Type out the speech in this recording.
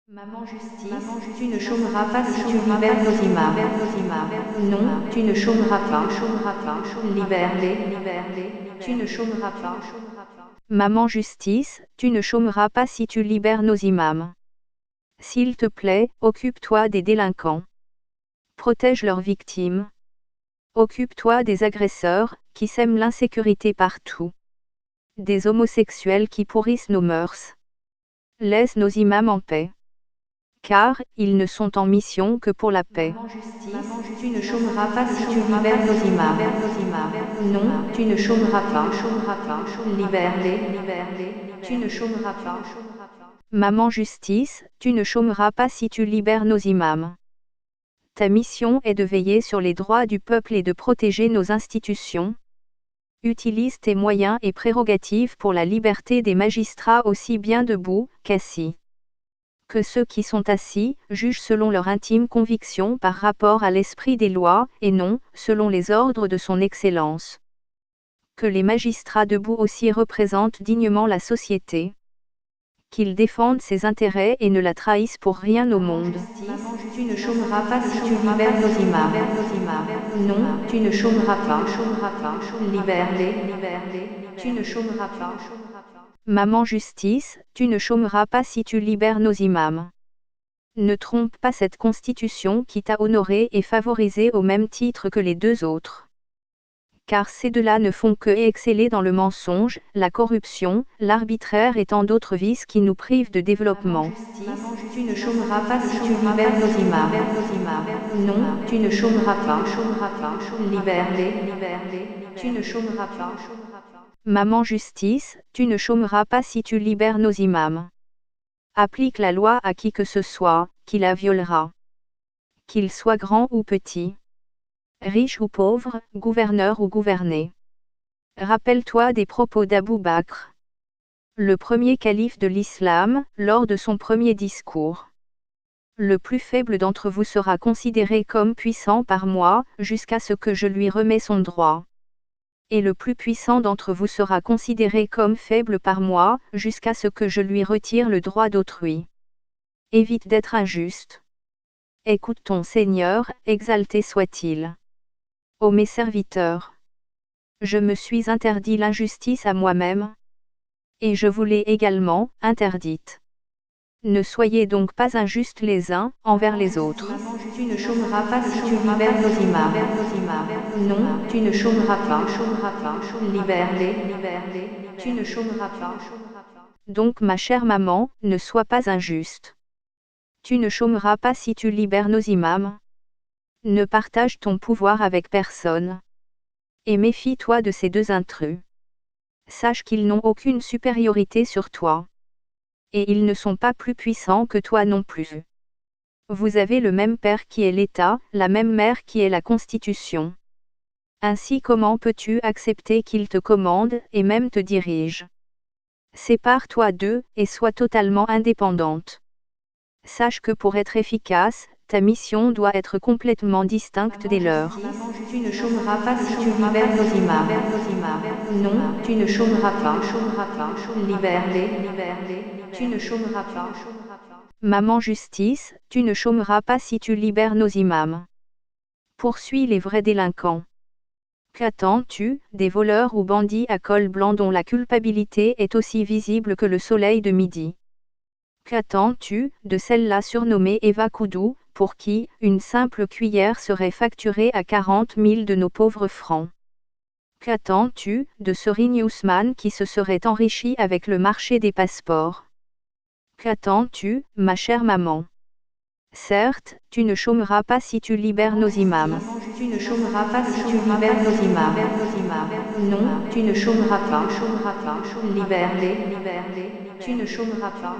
Maman justice, tu ne chômeras pas si tu libères nos imams. Non, tu ne chômeras pas. Libère-les, tu ne chômeras pas. Maman justice, tu ne chômeras pas si tu libères nos imams. S'il te plaît, occupe-toi des délinquants. Protège leurs victimes. Occupe-toi des agresseurs, qui sèment l'insécurité partout. Des homosexuels qui pourrissent nos mœurs. Laisse nos imams en paix. Car, ils ne sont en mission que pour la paix. Maman justice, tu ne chômeras pas si tu libères nos imams. Non, tu ne chômeras pas. Libère-les, tu ne chômeras pas. Maman justice, tu ne chômeras pas si tu libères nos imams. Ta mission est de veiller sur les droits du peuple et de protéger nos institutions. Utilise tes moyens et prérogatives pour la liberté des magistrats aussi bien debout qu'assis. Que ceux qui sont assis jugent selon leur intime conviction par rapport à l'esprit des lois, et non selon les ordres de son Excellence. Que les magistrats debout aussi représentent dignement la société. Qu'ils défendent ses intérêts et ne la trahissent pour rien au monde. Tu ne chômeras pas si tu libères nos imams. Non, tu ne chômeras pas. Libère-les, tu ne chômeras pas. Maman justice, tu ne chômeras pas si tu libères nos imams. Ne trompe pas cette constitution qui t'a honoré et favorisé au même titre que les deux autres. Car ces deux-là ne font que exceller dans le mensonge, la corruption, l'arbitraire et tant d'autres vices qui nous privent de développement. Tu ne chômeras pas si tu libères nos imams. Non, tu ne chômeras pas. Libère-les, tu ne chômeras pas. Maman justice, tu ne chômeras pas si tu libères nos imams. Applique la loi à qui que ce soit, qui la violera. Qu'il soit grand ou petit. Riche ou pauvre, gouverneur ou gouverné. Rappelle-toi des propos d'Abou Bakr. Le premier calife de l'islam, lors de son premier discours. Le plus faible d'entre vous sera considéré comme puissant par moi, jusqu'à ce que je lui remets son droit. Et le plus puissant d'entre vous sera considéré comme faible par moi, jusqu'à ce que je lui retire le droit d'autrui. Évite d'être injuste. Écoute ton Seigneur, exalté soit-il. Ô mes serviteurs, je me suis interdit l'injustice à moi-même, et je vous l'ai également interdite. Ne soyez donc pas injustes les uns envers les autres. Tu ne chômeras pas si tu libères nos imams. Non, tu ne chômeras pas. Libère-les, tu ne chômeras pas. Donc ma chère maman, ne sois pas injuste. Tu ne chômeras pas si tu libères nos imams. Ne partage ton pouvoir avec personne. Et méfie-toi de ces deux intrus. Sache qu'ils n'ont aucune supériorité sur toi. Et ils ne sont pas plus puissants que toi non plus. Vous avez le même père qui est l'État, la même mère qui est la Constitution. Ainsi comment peux-tu accepter qu'ils te commandent et même te dirigent? Sépare-toi d'eux, et sois totalement indépendante. Sache que pour être efficace, ta mission doit être complètement distincte des leurs. Tu ne chômeras pas si tu libères nos imams. Non, tu ne chômeras pas. Libère-les, tu ne chômeras pas. Maman justice, tu ne chômeras pas si tu libères nos imams. Poursuis les vrais délinquants. Qu'attends-tu, des voleurs ou bandits à col blanc dont la culpabilité est aussi visible que le soleil de midi? Qu'attends-tu, de celle-là surnommée Eva Koudou, pour qui, une simple cuillère serait facturée à 40 000 de nos pauvres francs? Qu'attends-tu, de Serigne Ousmane qui se serait enrichi avec le marché des passeports? Qu'attends-tu, ma chère maman? Certes, tu ne chômeras pas si tu libères nos imams. Tu ne chômeras pas si tu libères nos imams. Non, tu ne chômeras pas. Libère-les, tu ne chômeras pas.